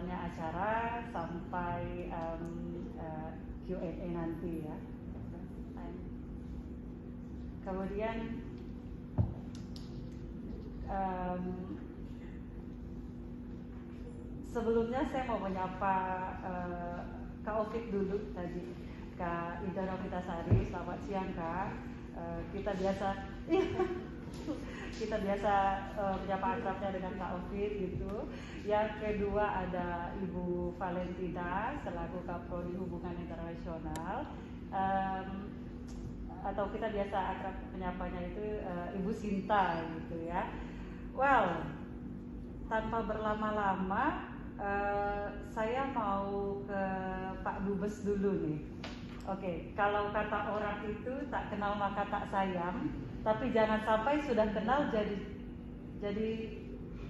jalannya acara sampai Q&A nanti ya. Kemudian sebelumnya saya mau menyapa Kak Opik dulu tadi, Kak Indah Novitasari. Selamat siang Kak. Kita biasa menyapa akrabnya dengan Kak Opik gitu. Yang kedua ada Ibu Valentina selaku Kaprodi Hubungan Internasional. Atau kita biasa akrab menyapanya itu Ibu Sinta gitu ya. Well, tanpa berlama-lama saya mau ke Pak Dubes dulu nih. Oke, kalau kata orang itu tak kenal maka tak sayang, tapi jangan sampai sudah kenal jadi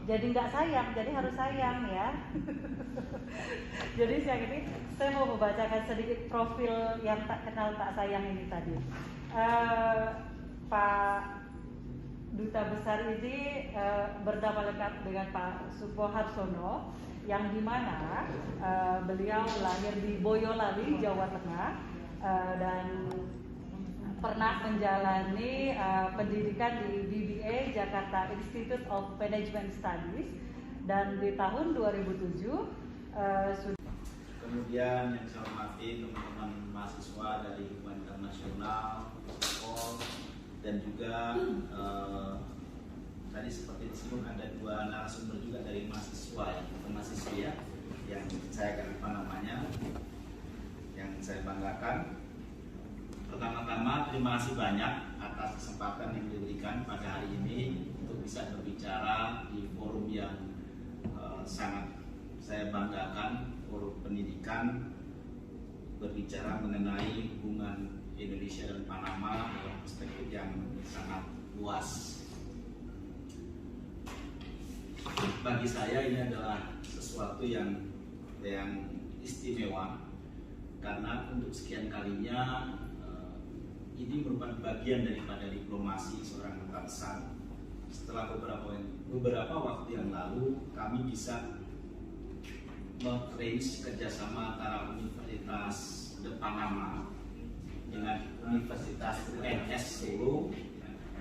nggak sayang, jadi harus sayang ya. Jadi siang ini saya mau membacakan sedikit profil yang tak kenal tak sayang ini tadi. Pak Duta Besar ini bernama lengkap dengan Pak Sukoharsono, yang dimana beliau lahir di Boyolali, Jawa Tengah, dan pernah menjalani pendidikan di BBA Jakarta Institute of Management Studies, dan di tahun 2007 sudah. Kemudian yang saya hormati teman-teman mahasiswa dari Hubungan Internasional, dan juga tadi seperti disebut ada dua narasumber juga dari mahasiswa mahasiswi ya, yang saya akan lupa namanya, yang saya banggakan. Pertama-tama terima kasih banyak atas kesempatan yang diberikan pada hari ini untuk bisa berbicara di forum yang sangat saya banggakan, forum pendidikan, berbicara mengenai hubungan Indonesia dan Panama dalam perspektif yang sangat luas. Bagi saya ini adalah sesuatu yang istimewa, karena untuk sekian kalinya ini merupakan bagian daripada diplomasi seorang duta besar. Setelah beberapa waktu yang lalu kami bisa mengarrange kerjasama antara Universitas de Panama dengan Universitas UNS Solo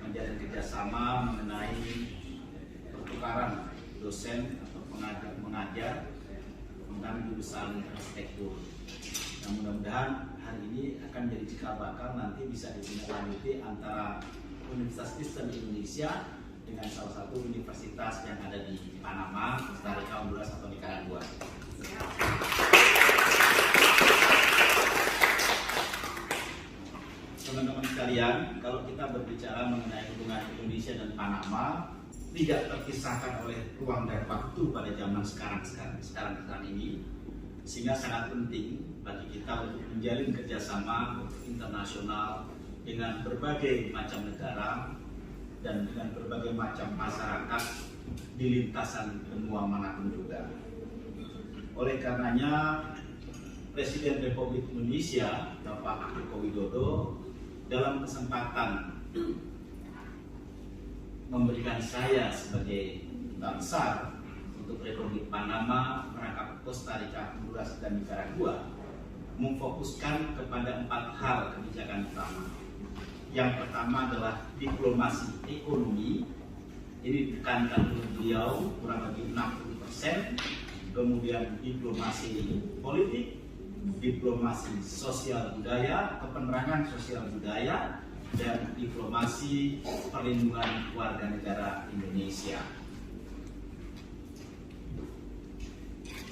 menjalin kerjasama mengenai pertukaran dosen atau pengajar tentang jurusan arsitektur. Nah, mudah-mudahan hari ini akan jadi cikal bakal nanti bisa ditindaklanjuti antara Universitas Kristen Indonesia dengan salah satu universitas yang ada di Panama, Costa Rica, Honduras atau Nicaragua. Teman-teman sekalian, kalau kita berbicara mengenai hubungan Indonesia dan Panama, tidak terpisahkan oleh ruang dan waktu pada zaman sekarang ini, sehingga sangat penting bagi kita untuk menjalin kerjasama internasional dengan berbagai macam negara dan dengan berbagai macam masyarakat di lintasan benua manapun juga. Oleh karenanya, Presiden Republik Indonesia Bapak Joko Widodo dalam kesempatan memberikan saya sebagai duta besar untuk Republik Panama, merangkap Costa Rica, Honduras, dan Nicaragua, memfokuskan kepada 4 hal kebijakan utama. Yang pertama adalah diplomasi ekonomi. Ini ditekankan oleh beliau kurang lebih 60%. Kemudian diplomasi politik, diplomasi sosial budaya, kepenerangan sosial budaya, dan diplomasi perlindungan warga negara Indonesia.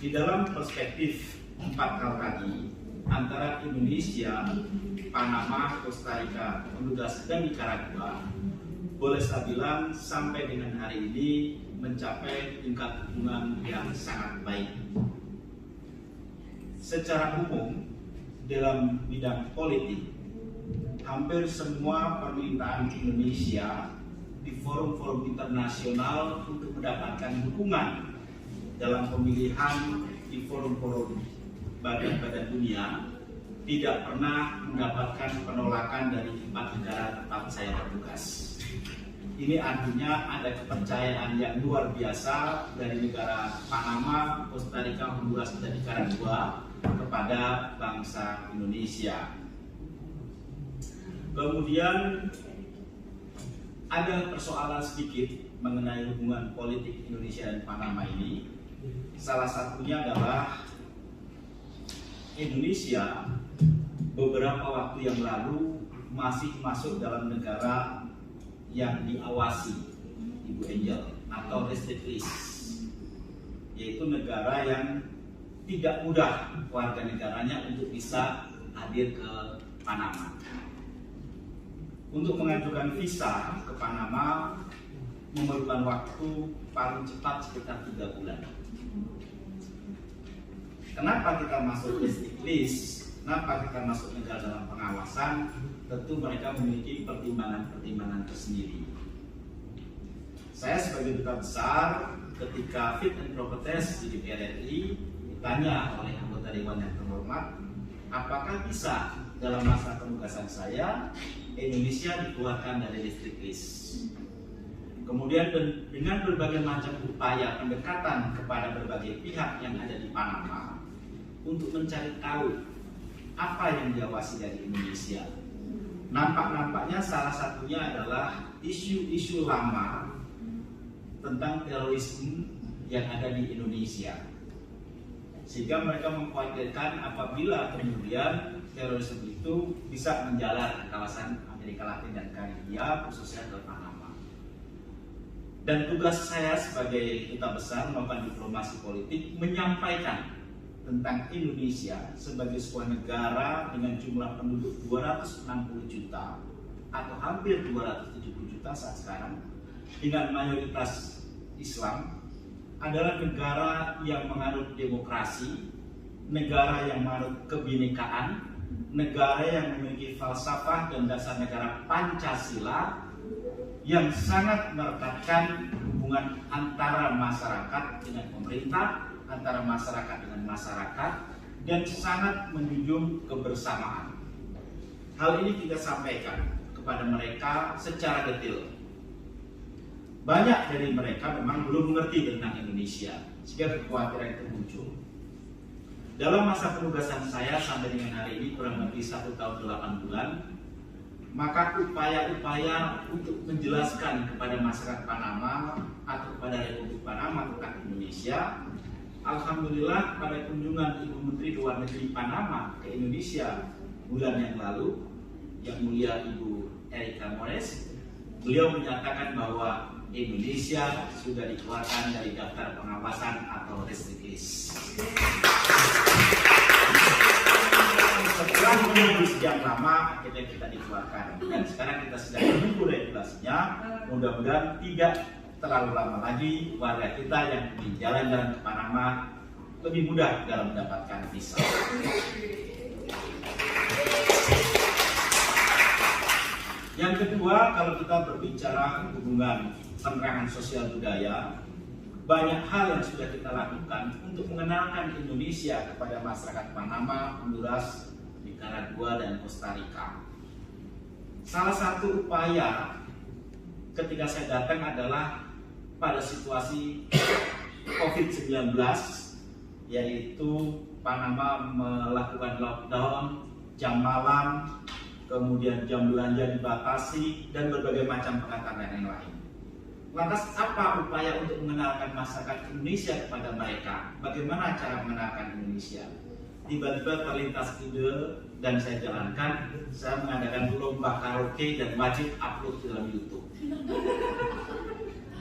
Di dalam perspektif 4 hal tadi, antara Indonesia, Panama, Costa Rica, Honduras, dan Nicaragua, boleh saya bilang sampai dengan hari ini mencapai tingkat hubungan yang sangat baik. Secara umum, dalam bidang politik, hampir semua permintaan Indonesia di forum-forum internasional untuk mendapatkan dukungan dalam pemilihan di forum-forum badan-badan dunia tidak pernah mendapatkan penolakan dari 4 negara tempat saya bertugas. Ini artinya ada kepercayaan yang luar biasa dari negara Panama, Costa Rica, Honduras, dan Nicaragua kepada bangsa Indonesia. Kemudian ada persoalan sedikit mengenai hubungan politik Indonesia dan Panama ini. Salah satunya adalah Indonesia beberapa waktu yang lalu masih masuk dalam negara yang diawasi, Ibu Angel, atau restricted list, yaitu negara yang tidak mudah warga negaranya untuk bisa hadir ke Panama. Untuk mengajukan visa ke Panama memerlukan waktu paling cepat sekitar 3 bulan. Kenapa kita masuk restricted list? Kenapa kita masuk negara dalam pengawasan? Tentu mereka memiliki pertimbangan-pertimbangan tersendiri. Saya sebagai duta besar, ketika fit and proper test di DPR RI ditanya oleh anggota Dewan yang terhormat, apakah bisa dalam masa penugasan saya Indonesia dikeluarkan dari restricted list. Kemudian dengan berbagai macam upaya pendekatan kepada berbagai pihak yang ada di Panama untuk mencari tahu apa yang diawasi dari Indonesia. Nampak-nampaknya salah satunya adalah isu-isu lama tentang terorisme yang ada di Indonesia. Sehingga mereka mengkhawatirkan apabila kemudian terorisme itu bisa menjalar ke kawasan Amerika Latin dan Karibia, khususnya ke Panama. Dan tugas saya sebagai duta besar melakukan diplomasi politik menyampaikan tentang Indonesia sebagai sebuah negara dengan jumlah penduduk 260 juta atau hampir 270 juta saat sekarang, dengan mayoritas Islam, adalah negara yang menganut demokrasi, negara yang menganut kebinekaan, negara yang memiliki falsafah dan dasar negara Pancasila, yang sangat merekatkan hubungan antara masyarakat dengan pemerintah, antara masyarakat dengan masyarakat, dan sangat menjunjung kebersamaan. Hal ini kita sampaikan kepada mereka secara detail. Banyak dari mereka memang belum mengerti tentang Indonesia, sehingga kekhawatiran itu muncul. Dalam masa penugasan saya sampai dengan hari ini kurang lebih 1 tahun 8 bulan, maka upaya-upaya untuk menjelaskan kepada masyarakat Panama atau kepada Republik Panama tentang Indonesia, alhamdulillah pada kunjungan Ibu Menteri Luar Negeri Panama ke Indonesia bulan yang lalu, yang mulia Ibu Erika Mores, beliau menyatakan bahwa Indonesia sudah dikeluarkan dari daftar pengawasan atau restricted list. Setelah menunggu sekian lama, akhirnya kita dikeluarkan. Dan sekarang kita sedang menunggu regulasinya. Mudah-mudahan tidak terlalu lama lagi warga kita yang ingin jalan-jalan ke Panama lebih mudah dalam mendapatkan visa. Yang kedua, kalau kita berbicara hubungan penerangan sosial budaya, banyak hal yang sudah kita lakukan untuk mengenalkan Indonesia kepada masyarakat Panama, Honduras, Nicaragua, dan Costa Rica. Salah satu upaya ketika saya datang adalah pada situasi COVID-19, yaitu Panama melakukan lockdown, jam malam, kemudian jam belanja dibatasi, dan berbagai macam pengaturan yang lain. Lantas apa upaya untuk mengenalkan masyarakat Indonesia kepada mereka? Bagaimana cara mengenalkan Indonesia? Tiba-tiba terlintas ide dan saya jalankan. Saya mengadakan lomba karaoke dan wajib upload ke dalam YouTube.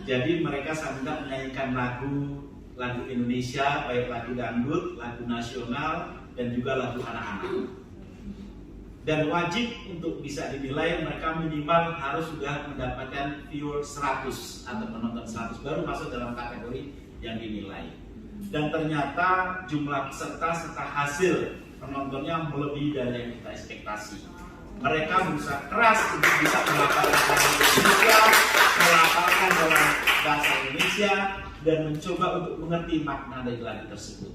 Jadi mereka saya minta menyanyikan lagu Indonesia, baik lagu dangdut, lagu nasional, dan juga lagu anak-anak. Dan wajib untuk bisa dinilai mereka minimal harus sudah mendapatkan viewer 100 atau penonton 100 baru masuk dalam kategori yang dinilai. Dan ternyata jumlah peserta serta hasil penontonnya melebihi dari yang kita ekspektasi. Mereka berusaha keras untuk bisa melafalkan Indonesia, melafalkan dalam bahasa Indonesia, dan mencoba untuk mengerti makna dari lagu tersebut.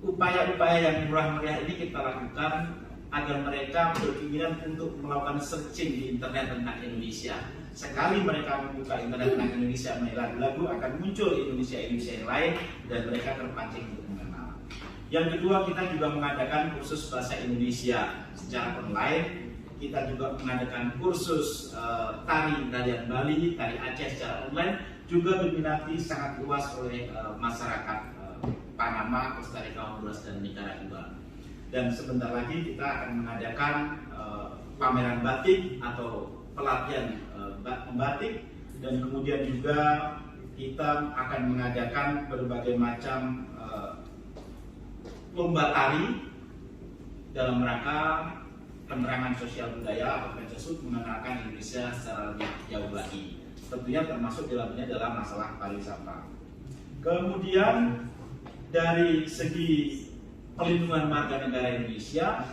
Upaya-upaya yang murah meriah ini kita lakukan agar mereka berkeinginan untuk melakukan searching di internet tentang Indonesia, sekali mereka membuka internet tentang Indonesia, main lagu-lagu, akan muncul Indonesia yang lain dan mereka terpancing untuk mengenal. Yang kedua, kita juga mengadakan kursus bahasa Indonesia secara online. Kita juga mengadakan kursus tarian Bali, tari Aceh secara online, juga diminati sangat luas oleh masyarakat Panama, Costa Rica, Honduras, dan Nicaragua. Dan sebentar lagi kita akan mengadakan pameran batik atau pelatihan membatik, dan kemudian juga kita akan mengadakan berbagai macam lomba tari dalam rangka penerangan sosial budaya atau Pensosud, mengenalkan Indonesia secara lebih jauh lagi. Tentunya termasuk dalamnya adalah masalah pariwisata. Kemudian dari segi pelindungan warga negara Indonesia,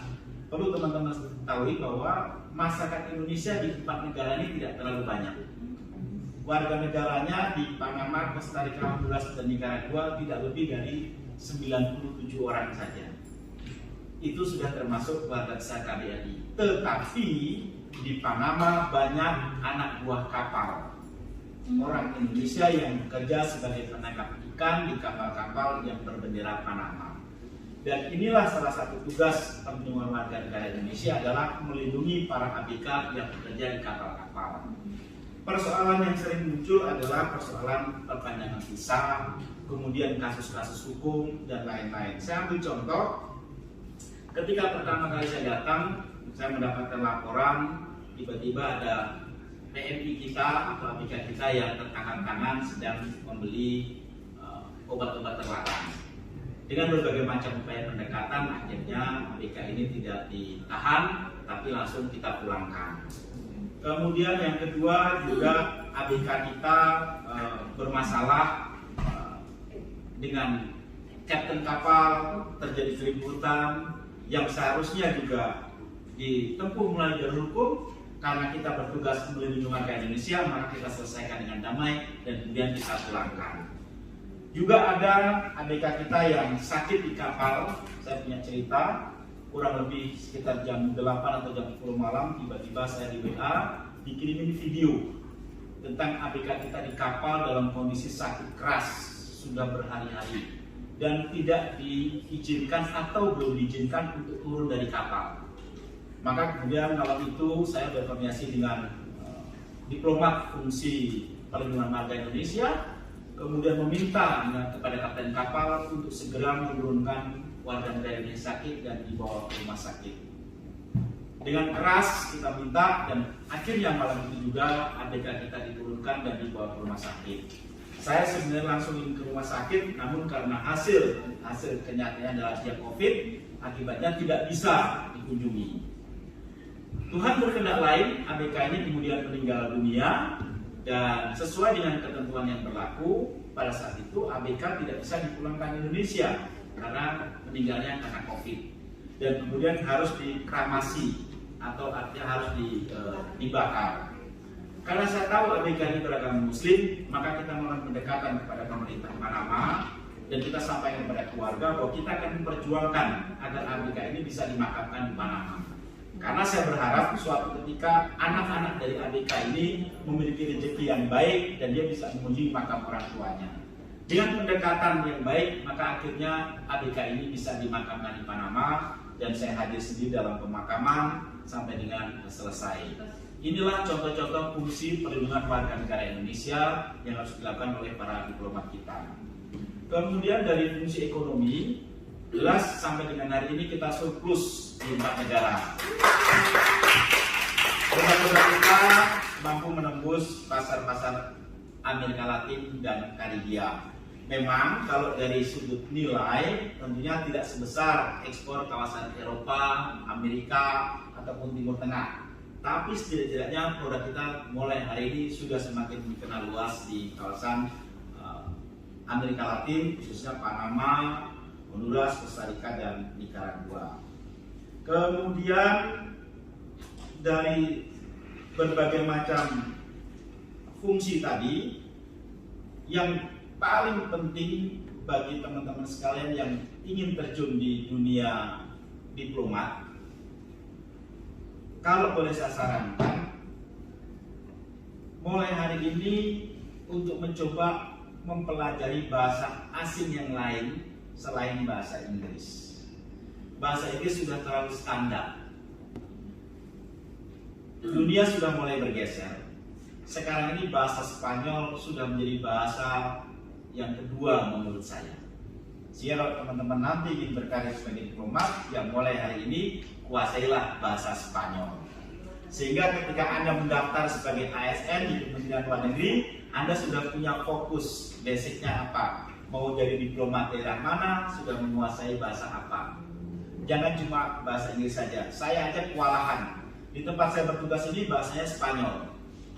perlu teman-teman ketahui bahwa masyarakat Indonesia di 4 negara ini tidak terlalu banyak. Warga negaranya di Panama, Costa Rica, Honduras, dan Nicaragua tidak lebih dari 97 orang saja. Itu sudah termasuk warga besar KBRI. Tetapi di Panama banyak anak buah kapal, orang Indonesia yang bekerja sebagai penangkap ikan di kapal-kapal yang berbendera Panama. Dan inilah salah satu tugas perlindungan warga negara Indonesia adalah melindungi para ABK yang bekerja di kapal-kapal. Persoalan yang sering muncul adalah persoalan perpanjangan visa, kemudian kasus-kasus hukum, dan lain-lain. Saya ambil contoh, ketika pertama kali saya datang, saya mendapatkan laporan, tiba-tiba ada PMI kita atau ABK kita yang tertangan-tangan sedang membeli obat-obat terlarang. Dengan berbagai macam upaya pendekatan, akhirnya ABK ini tidak ditahan, tapi langsung kita pulangkan. Kemudian yang kedua juga ABK kita bermasalah dengan kapten kapal, terjadi keributan yang seharusnya juga ditempuh melalui jalur hukum. Karena kita bertugas melindungi warga Indonesia, maka kita selesaikan dengan damai dan kemudian kita pulangkan. Juga ada ABK kita yang sakit di kapal. Saya punya cerita, kurang lebih sekitar jam 8 atau jam 10 malam, tiba-tiba saya di WA dikirimin video tentang ABK kita di kapal dalam kondisi sakit keras sudah berhari-hari dan tidak diizinkan atau belum diizinkan untuk turun dari kapal. Maka kemudian malam itu saya berkoordinasi dengan diplomat fungsi perlindungan warga Indonesia, kemudian meminta kepada kapten kapal untuk segera menurunkan warga negara Indonesia sakit dan dibawa ke rumah sakit. Dengan keras kita minta, dan akhirnya malam itu juga ABK kita diturunkan dan dibawa ke rumah sakit. Saya sebenarnya langsung ke rumah sakit, namun karena hasil kenyataannya adalah dia COVID, akibatnya tidak bisa dikunjungi. Tuhan berkehendak lain, ABK ini kemudian meninggal dunia, dan sesuai dengan ketentuan yang berlaku pada saat itu ABK tidak bisa dipulangkan Indonesia karena meninggalnya karena COVID, dan kemudian harus dikremasi atau artinya harus dibakar. Karena saya tahu ABK ini beragama Muslim, maka kita melakukan pendekatan kepada pemerintah Panama dan kita sampaikan kepada keluarga bahwa kita akan memperjuangkan agar ABK ini bisa dimakamkan di Panama. Karena saya berharap suatu ketika anak-anak dari ABK ini memiliki rezeki yang baik dan dia bisa mengunjungi makam orang tuanya. Dengan pendekatan yang baik, maka akhirnya ABK ini bisa dimakamkan di Panama dan saya hadir sendiri dalam pemakaman sampai dengan selesai. Inilah contoh-contoh fungsi perlindungan warga negara Indonesia yang harus dilakukan oleh para diplomat kita. Kemudian dari fungsi ekonomi, jelas sampai dengan hari ini kita surplus di 4 negara. Produk-produk kita mampu menembus pasar-pasar Amerika Latin dan Karibia. Memang kalau dari sudut nilai tentunya tidak sebesar ekspor kawasan Eropa, Amerika, ataupun Timur Tengah. Tapi setidaknya produk kita mulai hari ini sudah semakin dikenal luas di kawasan Amerika Latin, khususnya Panama, Honduras, Costa Rica, dan Nicaragua. Kemudian dari berbagai macam fungsi tadi, yang paling penting bagi teman-teman sekalian yang ingin terjun di dunia diplomat, kalau boleh saya sarankan, mulai hari ini untuk mencoba mempelajari bahasa asing yang lain selain bahasa Inggris. Bahasa Inggris sudah terlalu standar. Dunia sudah mulai bergeser. Sekarang ini bahasa Spanyol sudah menjadi bahasa yang kedua menurut saya. Sehingga kalau teman-teman nanti ingin berkarir sebagai diplomat, ya mulai hari ini kuasailah bahasa Spanyol. Sehingga ketika Anda mendaftar sebagai ASN di Kementerian Luar Negeri, Anda sudah punya fokus basicnya apa. Mau jadi diplomat daerah mana, sudah menguasai bahasa apa. Jangan cuma bahasa Inggris saja. Saya aja kewalahan. Di tempat saya bertugas ini bahasanya Spanyol.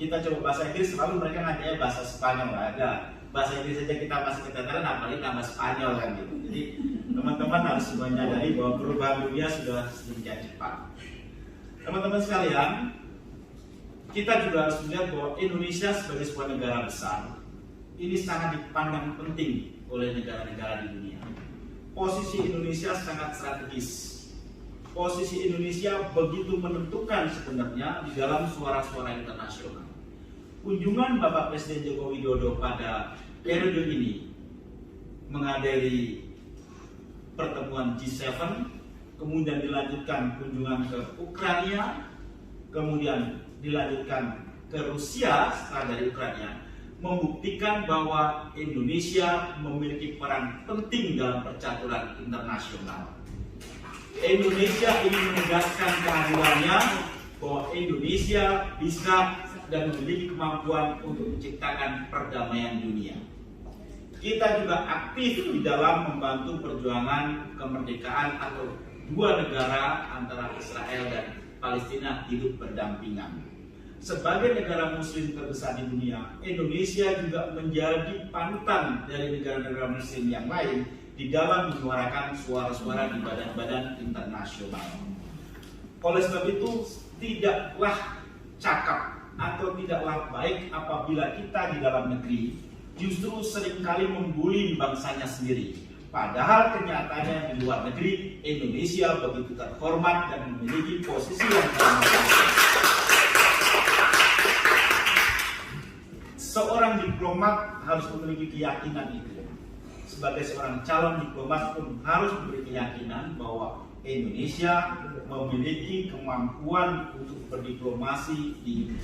Kita coba bahasa Inggris, selalu mereka ngajanya bahasa Spanyol. Ada bahasa Inggris saja kita masih keteteran, apalagi tambah Spanyol kan gitu. Jadi teman-teman harus menyadari bahwa perubahan dunia sudah sedemikian cepat. Teman-teman sekalian, kita juga harus melihat bahwa Indonesia sebagai sebuah negara besar ini sangat dipandang penting oleh negara-negara di dunia. Posisi Indonesia sangat strategis. Posisi Indonesia begitu menentukan sebenarnya di dalam suara-suara internasional. Kunjungan Bapak Presiden Joko Widodo pada periode ini menghadiri pertemuan G7, kemudian dilanjutkan kunjungan ke Ukraina, kemudian dilanjutkan ke Rusia setelah dari Ukraina, membuktikan bahwa Indonesia memiliki peran penting dalam percaturan internasional. Indonesia ingin menegaskan kehadirannya bahwa Indonesia bisa dan memiliki kemampuan untuk menciptakan perdamaian dunia. Kita juga aktif di dalam membantu perjuangan kemerdekaan atau dua negara antara Israel dan Palestina hidup berdampingan. Sebagai negara muslim terbesar di dunia, Indonesia juga menjadi panutan dari negara-negara muslim yang lain di dalam menyuarakan suara-suara di badan-badan internasional. Oleh sebab itu, tidaklah cakap atau tidaklah baik apabila kita di dalam negeri justru seringkali membuli bangsanya sendiri. Padahal kenyataannya di luar negeri, Indonesia begitu terhormat dan memiliki posisi yang terhormat. Seorang diplomat harus memiliki keyakinan itu. Sebagai seorang calon diplomat pun harus memiliki keyakinan bahwa Indonesia memiliki kemampuan untuk berdiplomasi di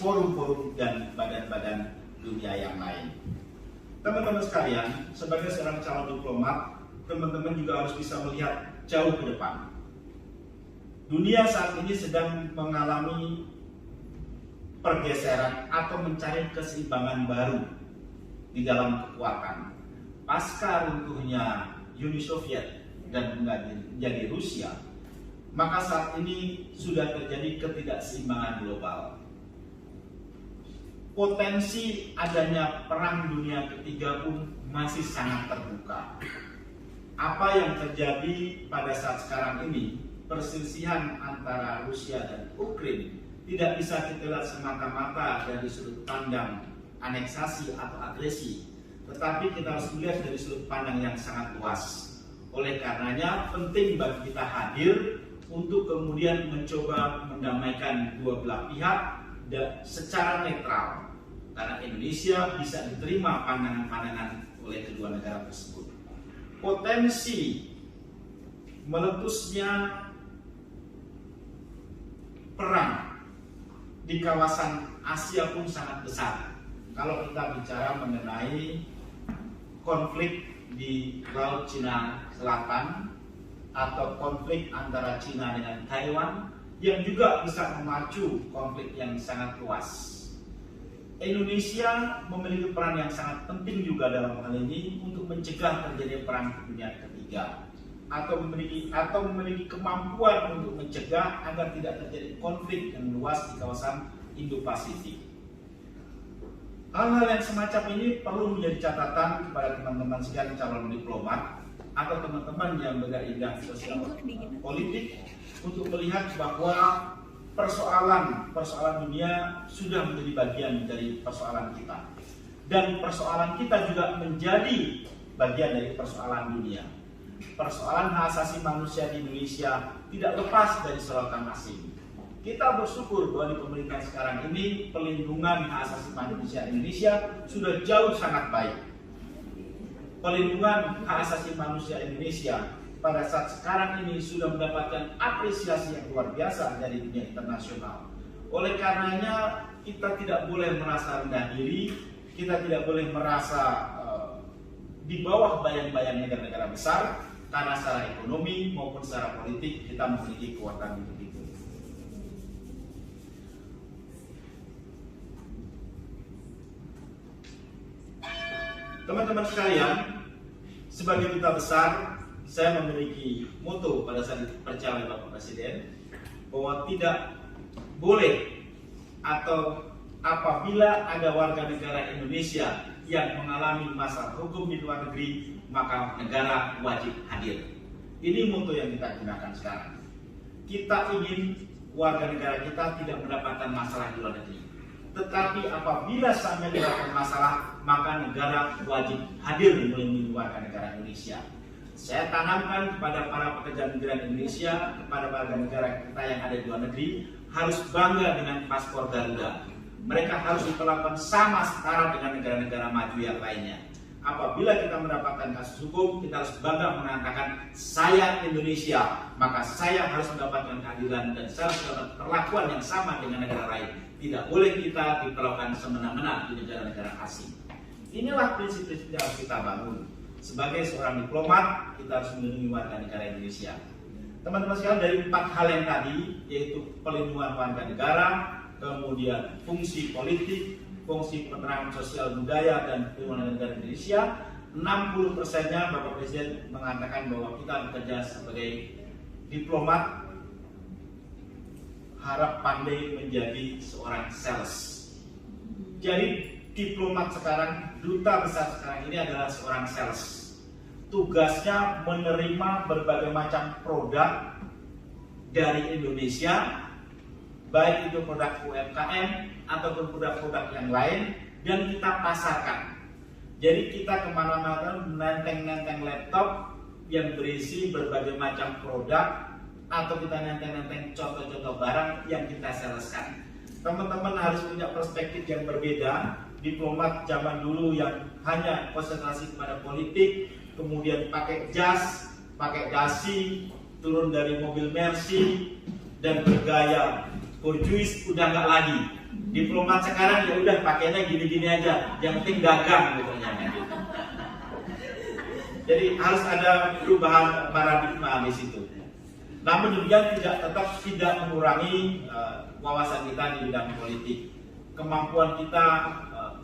forum-forum dan badan-badan dunia yang lain. Teman-teman sekalian, sebagai seorang calon diplomat, teman-teman juga harus bisa melihat jauh ke depan. Dunia saat ini sedang mengalami pergeseran atau mencari keseimbangan baru di dalam kekuatan. Pasca runtuhnya Uni Soviet dan menjadi Rusia, maka saat ini sudah terjadi ketidakseimbangan global. Potensi adanya perang dunia ketiga pun masih sangat terbuka. Apa yang terjadi pada saat sekarang ini, perselisihan antara Rusia dan Ukraina, tidak bisa kita lihat semata-mata dari sudut pandang aneksasi atau agresi, tetapi kita harus melihat dari sudut pandang yang sangat luas. Oleh karenanya penting bagi kita hadir untuk kemudian mencoba mendamaikan dua belah pihak secara netral, karena Indonesia bisa diterima pandangan-pandangan oleh kedua negara tersebut. Potensi meletusnya perang di kawasan Asia pun sangat besar. Kalau kita bicara mengenai konflik di Laut Cina Selatan atau konflik antara Cina dengan Taiwan yang juga bisa memacu konflik yang sangat luas. Indonesia memiliki peran yang sangat penting juga dalam hal ini untuk mencegah terjadi perang dunia ketiga atau memiliki kemampuan untuk mencegah agar tidak terjadi konflik yang luas di kawasan Indo-Pasifik. Hal-hal yang semacam ini perlu menjadi catatan kepada teman-teman sekalian calon diplomat atau teman-teman yang bergerak sosial politik untuk melihat bahwa persoalan dunia sudah menjadi bagian dari persoalan kita, dan persoalan kita juga menjadi bagian dari persoalan dunia. Persoalan hak asasi manusia di Indonesia tidak lepas dari sorotan asing. Kita bersyukur bahwa di pemerintahan sekarang ini pelindungan hak asasi manusia Indonesia sudah jauh sangat baik. Pelindungan hak asasi manusia Indonesia pada saat sekarang ini sudah mendapatkan apresiasi yang luar biasa dari dunia internasional. Oleh karenanya kita tidak boleh merasa rendah diri, kita tidak boleh merasa di bawah bayang-bayang negara-negara besar, karena secara ekonomi maupun secara politik kita memiliki kekuatan itu. Teman-teman sekalian, sebagai duta besar, saya memiliki moto pada saat dipercaya oleh Bapak Presiden bahwa tidak boleh atau apabila ada warga negara Indonesia yang mengalami masalah hukum di luar negeri, maka negara wajib hadir. Ini moto yang kita gunakan sekarang. Kita ingin warga negara kita tidak mendapatkan masalah di luar negeri. Tetapi apabila sampai mendapatkan masalah, maka negara wajib hadir melindungi warga negara Indonesia. Saya tanamkan kepada para pekerja migran Indonesia, kepada warga negara kita yang ada di luar negeri, harus bangga dengan paspor Garuda. Mereka harus diperlakukan sama setara dengan negara-negara maju yang lainnya. Apabila kita mendapatkan kasus hukum, kita harus bangga mengatakan saya Indonesia, maka saya harus mendapatkan keadilan dan saya harus mendapat perlakuan yang sama dengan negara lain. Tidak boleh kita diperlakukan semena-mena di negara-negara asing. Inilah prinsip-prinsip yang harus kita bangun. Sebagai seorang diplomat, kita harus melindungi warga negara Indonesia. Teman-teman sekalian, dari 4 hal yang tadi, yaitu pelindungan warga negara, kemudian fungsi politik, fungsi penerangan sosial budaya dan perlindungan negara Indonesia, 60%-nya Bapak Presiden mengatakan bahwa kita bekerja sebagai diplomat harap pandai menjadi seorang sales. Jadi diplomat sekarang, duta besar sekarang ini adalah seorang sales. Tugasnya menerima berbagai macam produk dari Indonesia, baik itu produk UMKM ataupun produk-produk yang lain, dan kita pasarkan. Jadi kita kemana-mana nenteng-nenteng laptop yang berisi berbagai macam produk, atau kita nenteng-nenteng contoh-contoh barang yang kita saleskan. Teman-teman harus punya perspektif yang berbeda. Diplomat zaman dulu yang hanya konsentrasi kepada politik, kemudian pakai jas, pakai dasi, turun dari mobil Mercy, dan bergaya borjuis udah nggak lagi. Diplomat sekarang ya udah pakainya gini-gini aja, yang penting dagang gitu. Jadi harus ada perubahan paradigma di situ. Namun demikian tetap tidak mengurangi wawasan kita di bidang politik. Kemampuan kita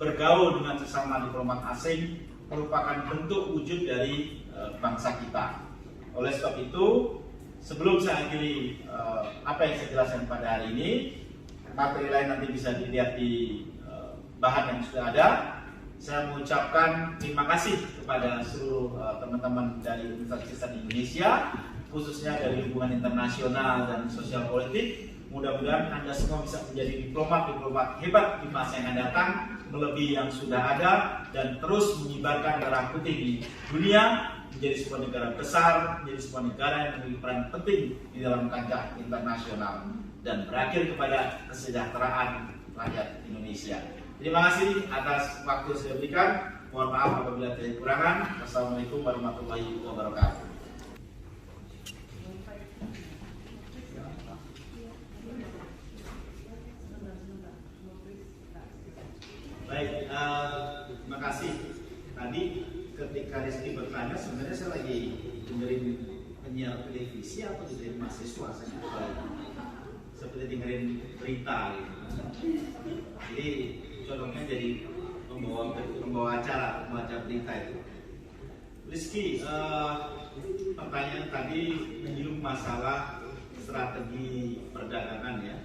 bergaul dengan sesama diplomat asing merupakan bentuk wujud dari bangsa kita. Oleh sebab itu, sebelum saya akhiri apa yang saya jelaskan pada hari ini, materi lain nanti bisa dilihat di bahan yang sudah ada. Saya mengucapkan terima kasih kepada seluruh teman-teman dari Universitas Indonesia, khususnya dari hubungan internasional dan sosial politik. Mudah-mudahan Anda semua bisa menjadi diplomat-diplomat hebat di masa yang akan datang, melebihi yang sudah ada, dan terus menyebarkan merah putih di dunia, menjadi sebuah negara besar, menjadi sebuah negara yang memiliki peran penting di dalam kancah internasional, dan berakhir kepada kesejahteraan rakyat Indonesia. Terima kasih atas waktu yang saya berikan. Mohon maaf apabila ada kekurangan. Wassalamualaikum warahmatullahi wabarakatuh. Baik, terima kasih. Tadi ketika Rizky bertanya, sebenarnya saya lagi dengerin penyiar televisi atau dengerin mahasiswa, saya nggak tahu. Seperti dengerin berita gitu. Jadi contohnya jadi pembawa acara berita itu. Rizky, pertanyaan tadi menyinggung masalah strategi perdagangan ya,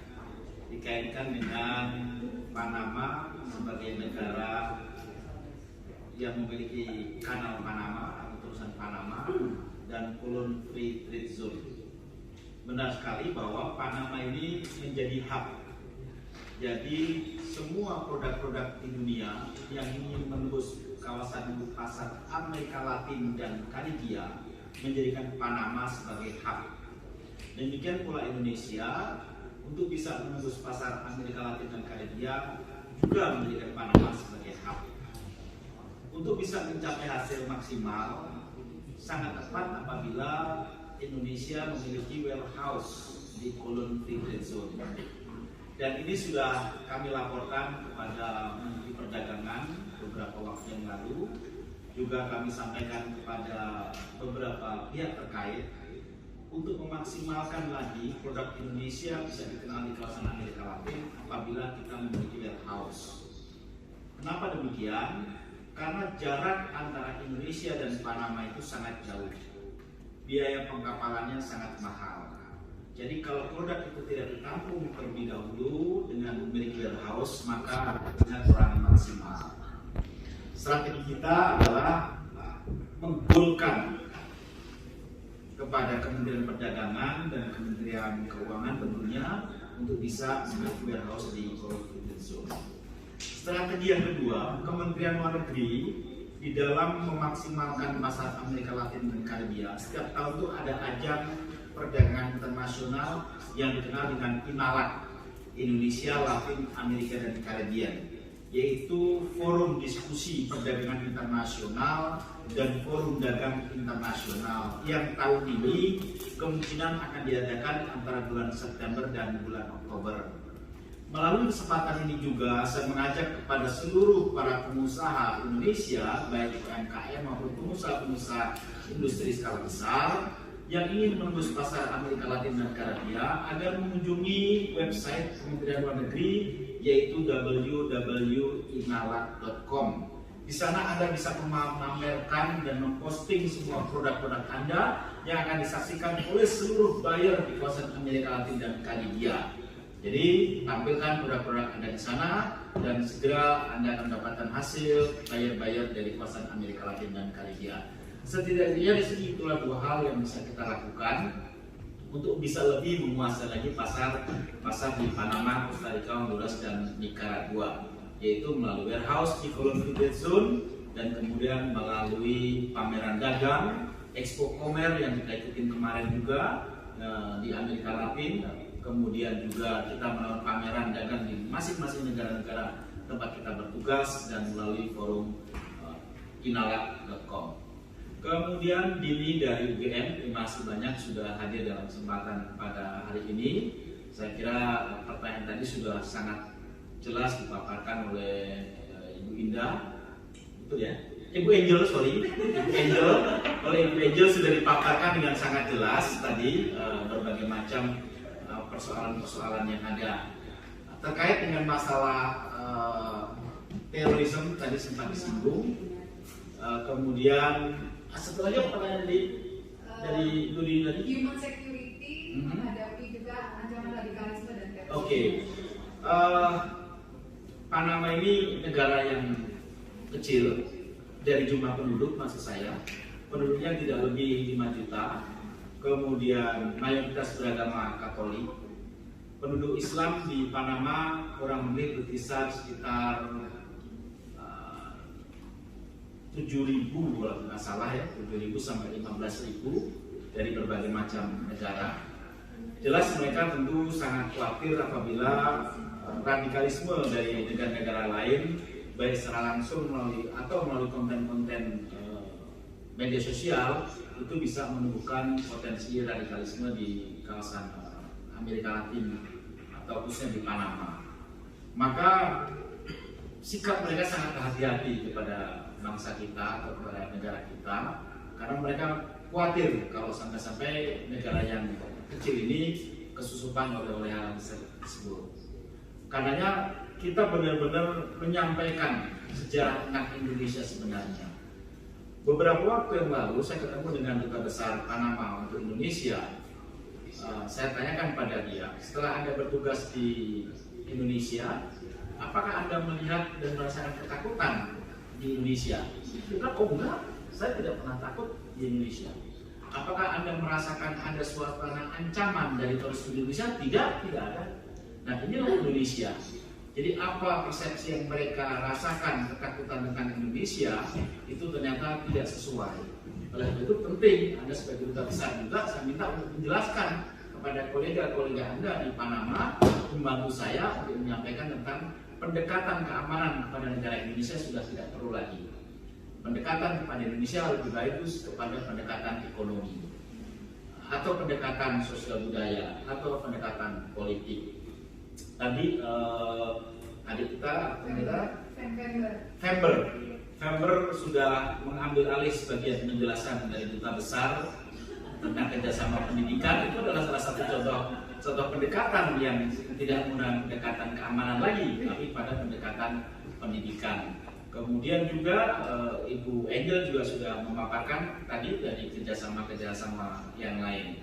dikaitkan dengan Panama sebagai negara yang memiliki kanal Panama atau terusan Panama dan Colon Free Trade Zone. Benar sekali bahwa Panama ini menjadi hub. Jadi semua produk-produk di dunia yang ingin menembus kawasan pasar Amerika Latin dan Karibia menjadikan Panama sebagai hub. Demikian pula Indonesia untuk bisa menembus pasar Amerika Latin dan Karibia, juga menjadikan Panama sebagai hub. Untuk bisa mencapai hasil maksimal, sangat tepat apabila Indonesia memiliki warehouse di Colon Free Trade Zone. Dan ini sudah kami laporkan kepada Menteri Perdagangan beberapa waktu yang lalu. Juga kami sampaikan kepada beberapa pihak terkait untuk memaksimalkan lagi produk Indonesia bisa dikenal di kawasan Amerika Latin apabila kita memiliki warehouse. Kenapa demikian? Karena jarak antara Indonesia dan Panama itu sangat jauh. Biaya pengkapalannya sangat mahal. Jadi kalau produk itu tidak ditampung terlebih dahulu dengan memiliki warehouse, maka harganya kurang maksimal. Strategi kita adalah menggolkan kepada Kementerian Perdagangan dan Kementerian Keuangan tentunya untuk bisa memiliki warehouse di Colon Free Trade Zone. Strategi yang kedua, Kementerian Luar Negeri di dalam memaksimalkan pasar Amerika Latin dan Karibia, setiap tahun itu ada ajang perdagangan internasional yang dikenal dengan INALAC, Indonesia, Latin, Amerika, dan Caribbean, yaitu forum diskusi perdagangan internasional dan forum dagang internasional yang tahun ini kemungkinan akan diadakan antara bulan September dan bulan Oktober. Melalui kesempatan ini juga saya mengajak kepada seluruh para pengusaha Indonesia, baik UMKM maupun pengusaha-pengusaha industri skala besar yang ingin menembus pasar Amerika Latin dan Karibia agar mengunjungi website Kementerian Luar Negeri yaitu www.inalac.com. Di sana Anda bisa memamerkan dan memposting semua produk-produk Anda yang akan disaksikan oleh seluruh buyer di kawasan Amerika Latin dan Karibia. Jadi tampilkan produk-produk Anda di sana dan segera Anda akan mendapatkan hasil buyer-buyer dari kawasan Amerika Latin dan Karibia. Setidaknya di sini itulah dua hal yang bisa kita lakukan untuk bisa lebih menguasai lagi pasar di Panama, Costa Rica, Honduras, dan Nicaragua, yaitu melalui warehouse di Colon Free Trade Zone dan kemudian melalui pameran dagang, Expo Komer yang kita ikutin kemarin juga di Amerika Latin. Kemudian juga kita melakukan pameran dagang di masing-masing negara-negara tempat kita bertugas dan melalui forum inalac.com. Kemudian Dini dari UGM, terima kasih banyak sudah hadir dalam kesempatan pada hari ini. Saya kira pertanyaan tadi sudah sangat jelas dipaparkan oleh Ibu Indah, betul ya? Ibu Angel, oleh Ibu Angel sudah dipaparkan dengan sangat jelas tadi berbagai macam persoalan-persoalan yang ada terkait dengan masalah terorisme tadi sempat disinggung. Kemudian satu lagi pertanyaan dari Dudi tadi, human security menghadapi juga ancaman radikalisme dan terorisme. Oke. Panama ini negara yang kecil dari jumlah penduduk, maksud saya penduduknya tidak lebih 5 juta. Kemudian mayoritas beragama Katolik. Penduduk Islam di Panama kurang lebih berkisar sekitar 7.000 kalau tidak salah ya, 7.000 sampai 15.000 dari berbagai macam negara. Jelas mereka tentu sangat khawatir apabila radikalisme dari negara-negara lain baik secara langsung melalui konten-konten media sosial itu bisa menumbuhkan potensi radikalisme di kawasan Amerika Latin atau khususnya di Panama. Maka sikap mereka sangat hati-hati kepada bangsa kita atau kepada negara kita karena mereka khawatir kalau sampai-sampai negara yang kecil ini kesusupan oleh hal tersebut. Karenanya kita benar-benar menyampaikan sejarah tentang Indonesia sebenarnya. Beberapa waktu yang lalu saya ketemu dengan Duta Besar Panama untuk Indonesia. Saya tanyakan pada dia, setelah Anda bertugas di Indonesia, apakah Anda melihat dan merasakan ketakutan di Indonesia? Dia bilang, oh enggak, saya tidak pernah takut di Indonesia. Apakah Anda merasakan ada suasana ancaman dari teroris di Indonesia? Tidak ada. Nah inilah Indonesia. Jadi apa persepsi yang mereka rasakan ketakutan tentang Indonesia itu ternyata tidak sesuai. Oleh itu penting Anda sebagai duta besar juga saya minta untuk menjelaskan kepada kolega-kolega Anda di Panama, membantu saya untuk menyampaikan tentang pendekatan keamanan kepada negara Indonesia sudah tidak perlu lagi. Pendekatan kepada Indonesia lebih bagus kepada pendekatan ekonomi, atau pendekatan sosial budaya, atau pendekatan politik. Tadi adik kita, Fember sudah mengambil alih sebagian penjelasan dari duta besar tentang kerjasama pendidikan. Itu adalah salah satu contoh pendekatan yang tidak menggunakan pendekatan keamanan lagi, tapi pada pendekatan pendidikan. Kemudian juga Ibu Angel juga sudah memaparkan tadi dari kerjasama yang lain.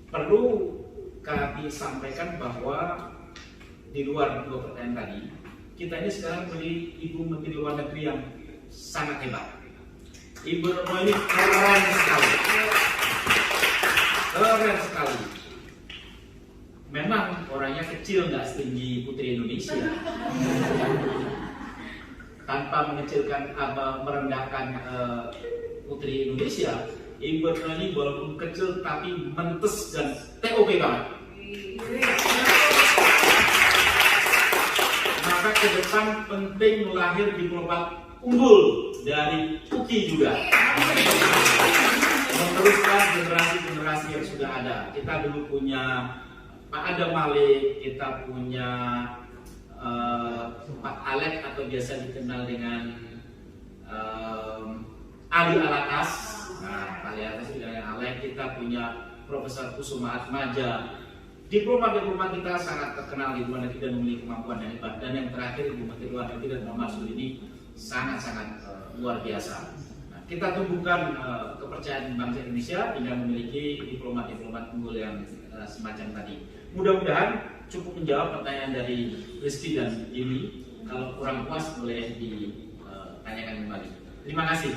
Perlu kami sampaikan bahwa di luar dua pertanyaan tadi, kita ini sekarang beli Ibu Menteri Luar Negeri yang sangat hebat. Ibu Retno ini keren sekali. Keren sekali. Memang orangnya kecil, nggak setinggi Putri Indonesia. Tanpa mengecilkan apa merendahkan Putri Indonesia, Ibu Retno ini walaupun kecil tapi mentes dan TOP banget. Maka ke depan penting melahir diplomat unggul dari UKI juga, meneruskan generasi-generasi yang sudah ada. Kita dulu punya Pak Adam Malik, kita punya Pak Alek atau biasa dikenal dengan Ali Alatas. Nah, Ali Alatas dengan Alek. Kita punya Profesor Kusuma Atmaja. Diplomat-diplomat kita sangat terkenal di luar negeri dan memiliki kemampuan yang hebat. Dan yang terakhir, Ibu Menteri Luar Negeri dan Muhammad Marsudi ini sangat-sangat luar biasa. Nah, kita tumbuhkan kepercayaan bangsa Indonesia dengan memiliki diplomat-diplomat unggul yang semacam tadi. Mudah-mudahan cukup menjawab pertanyaan dari Rizky dan Yuli. Kalau kurang puas boleh ditanyakan kembali. Terima kasih.